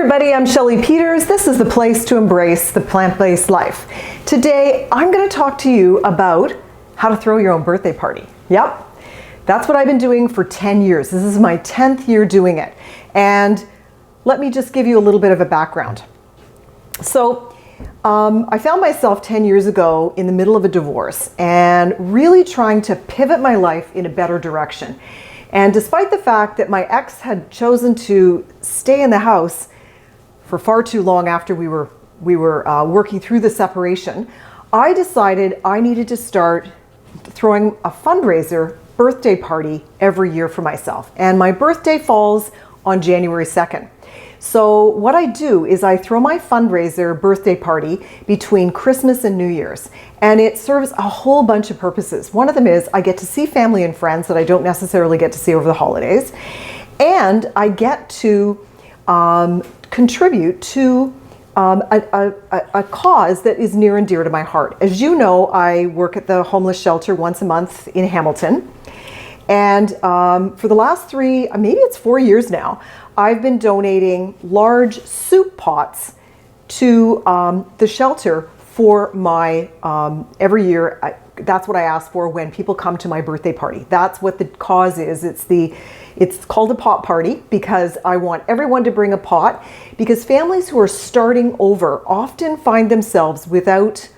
everybody, I'm Shelly Peters. This is the place to embrace the plant-based life. Today, I'm going to talk to you about how to throw your own birthday party. Yep, that's what I've been doing for 10 years. This is my 10th year doing it. And let me just give you a little bit of a background. So, I found myself 10 years ago in the middle of a divorce and really trying to pivot my life in a better direction. And despite the fact that my ex had chosen to stay in the house for far too long after we were working through the separation, I decided I needed to start throwing a fundraiser birthday party every year for myself. And my birthday falls on January 2nd. So what I do is I throw my fundraiser birthday party between Christmas and New Year's, and it serves a whole bunch of purposes. One of them is I get to see family and friends that I don't necessarily get to see over the holidays, and I get to contribute to a cause that is near and dear to my heart. As you know, I work at the homeless shelter once a month in Hamilton, and for the last maybe it's 4 years now, I've been donating large soup pots to the shelter for my, every year, that's what I ask for when people come to my birthday party. That's what the cause is. It's called a pot party because I want everyone to bring a pot, because families who are starting over often find themselves without,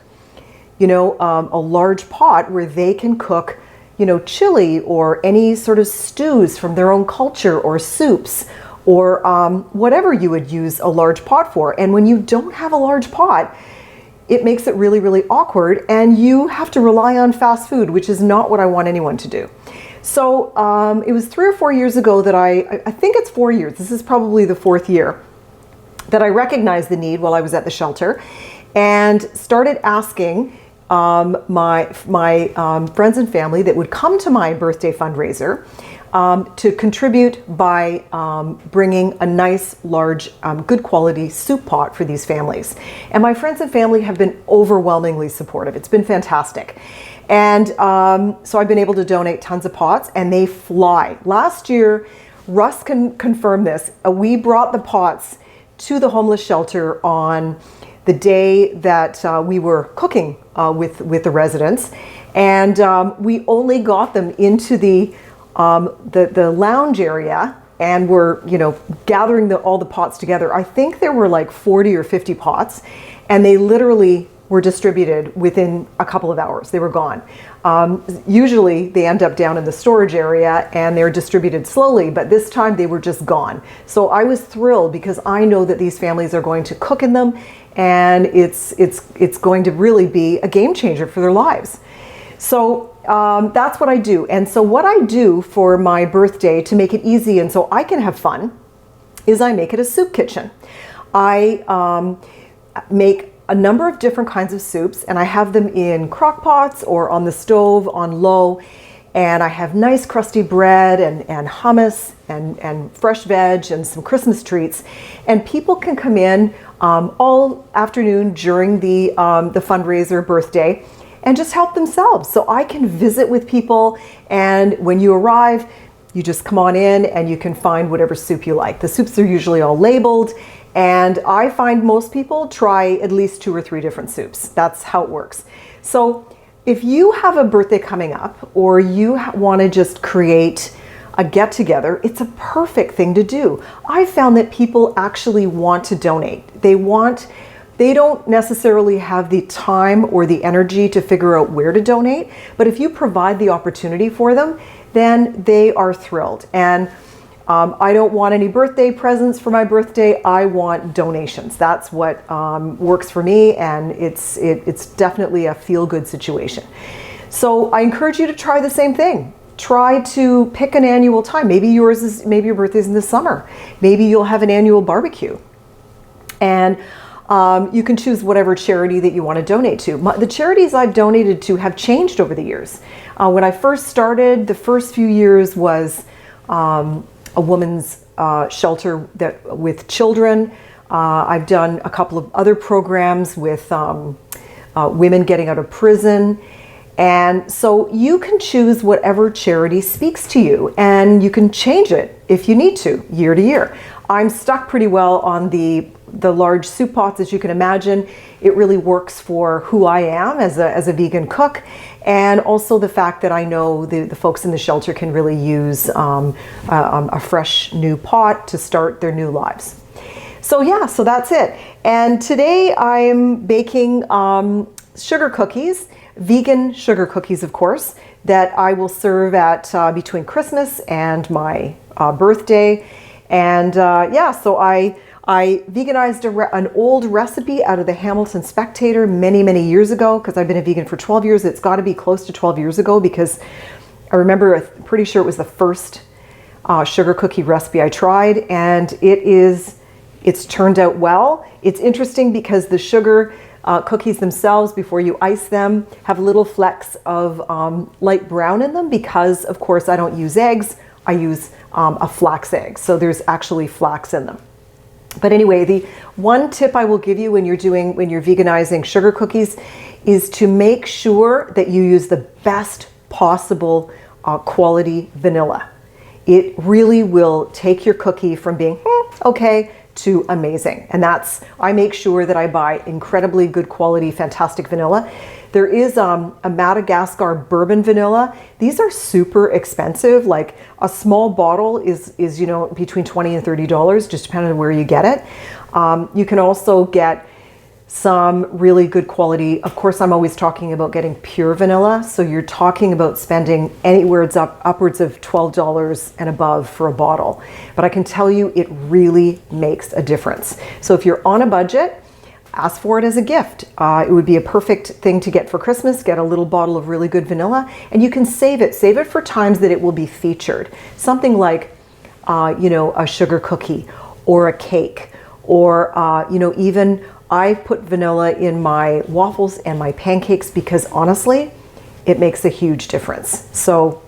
a large pot where they can cook, chili or any sort of stews from their own culture, or soups, or whatever you would use a large pot for. And when you don't have a large pot, it makes it really, really awkward, and you have to rely on fast food, which is not what I want anyone to do. So it was 3 or 4 years ago that I think it's 4 years, this is probably the 4th year, that I recognized the need while I was at the shelter and started asking my friends and family that would come to my birthday fundraiser to contribute by bringing a nice, large, good quality soup pot for these families. And my friends and family have been overwhelmingly supportive. It's been fantastic. And so I've been able to donate tons of pots, and they fly. Last year, Russ can confirm this, we brought the pots to the homeless shelter on the day that we were cooking with the residents. And we only got them into the lounge area, and we're gathering all the pots together. I think there were like 40 or 50 pots, and they literally were distributed within a couple of hours. They were gone. Usually they end up down in the storage area and they're distributed slowly, but this time they were just gone. So I was thrilled because I know that these families are going to cook in them, and it's going to really be a game changer for their lives. So that's what I do. And so what I do for my birthday to make it easy and so I can have fun is I make it a soup kitchen. I make a number of different kinds of soups, and I have them in crock pots or on the stove on low. And I have nice crusty bread and hummus and fresh veg and some Christmas treats. And people can come in all afternoon during the fundraiser birthday and just help themselves. So I can visit with people, and when you arrive, you just come on in and you can find whatever soup you like. The soups are usually all labeled, and I find most people try at least 2 or 3 different soups. That's how it works. So if you have a birthday coming up, or you want to just create a get-together, it's a perfect thing to do. I found that people actually want to donate. They don't necessarily have the time or the energy to figure out where to donate, but if you provide the opportunity for them, then they are thrilled. And I don't want any birthday presents for my birthday. I want donations. That's what works for me, and it's definitely a feel-good situation. So I encourage you to try the same thing. Try to pick an annual time. Maybe your birthday's in the summer. Maybe you'll have an annual barbecue. And you can choose whatever charity that you want to donate to. The charities I've donated to have changed over the years. When I first started, the first few years was a woman's shelter with children. I've done a couple of other programs with women getting out of prison. And so you can choose whatever charity speaks to you, and you can change it if you need to, year to year. I'm stuck pretty well on the large soup pots, as you can imagine. It really works for who I am as a vegan cook, and also the fact that I know the folks in the shelter can really use a fresh new pot to start their new lives. So yeah, so that's it. And today I'm baking sugar cookies, vegan sugar cookies, of course, that I will serve at between Christmas and my birthday. And yeah, so I veganized an old recipe out of the Hamilton Spectator many years ago, because I've been a vegan for 12 years. It's got to be close to 12 years ago, because I remember, I'm pretty sure it was the first sugar cookie recipe I tried, and it's turned out well. It's interesting because the sugar cookies themselves, before you ice them, have little flecks of light brown in them, because of course I don't use eggs, I use a flax egg. So there's actually flax in them. But anyway, the one tip I will give you when you're veganizing sugar cookies is to make sure that you use the best possible quality vanilla. It really will take your cookie from being okay to amazing. And I make sure that I buy incredibly good quality, fantastic vanilla. There is a Madagascar bourbon vanilla. These are super expensive. Like a small bottle is between $20 and $30, just depending on where you get it. You can also get some really good quality. Of course, I'm always talking about getting pure vanilla. So you're talking about spending anywhere upwards of $12 and above for a bottle. But I can tell you it really makes a difference. So if you're on a budget, ask for it as a gift. It would be a perfect thing to get for Christmas. Get a little bottle of really good vanilla, and you can save it. Save it for times that it will be featured. Something like, a sugar cookie or a cake, or even I put vanilla in my waffles and my pancakes, because honestly, it makes a huge difference. So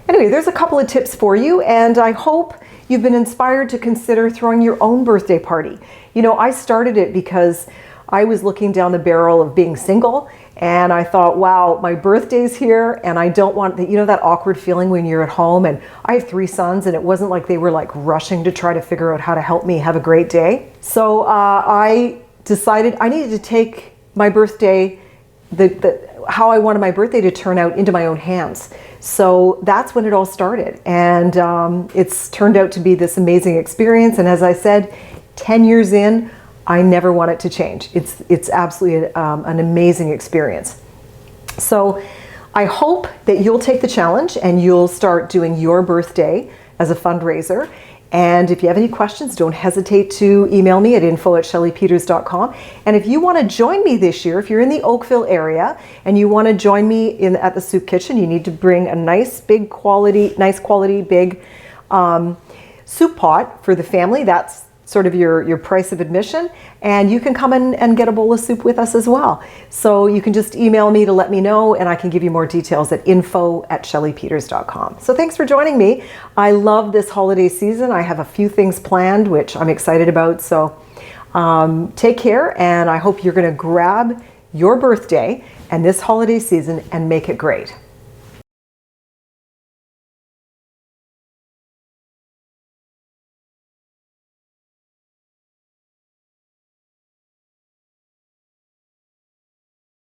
anyway, there's a couple of tips for you, and I hope you've been inspired to consider throwing your own birthday party. I started it because I was looking down the barrel of being single, and I thought, wow, my birthday's here, and I don't want that awkward feeling when you're at home. And I have 3 sons, and it wasn't like they were like rushing to try to figure out how to help me have a great day. So I decided I needed to take my birthday, how I wanted my birthday to turn out, into my own hands. So that's when it all started, and it's turned out to be this amazing experience. And as I said, 10 years in, I never want it to change. It's absolutely an amazing experience. So I hope that you'll take the challenge and you'll start doing your birthday as a fundraiser. And if you have any questions, don't hesitate to email me at info@shelleypeters.com. And if you want to join me this year, if you're in the Oakville area and you want to join me at the Soup Kitchen, you need to bring a nice quality big soup pot for the family. That's sort of your price of admission, and you can come in and get a bowl of soup with us as well. So you can just email me to let me know, and I can give you more details at info@shelleypeters.com. So thanks for joining me. I love this holiday season. I have a few things planned which I'm excited about. So take care, and I hope you're going to grab your birthday and this holiday season and make it great.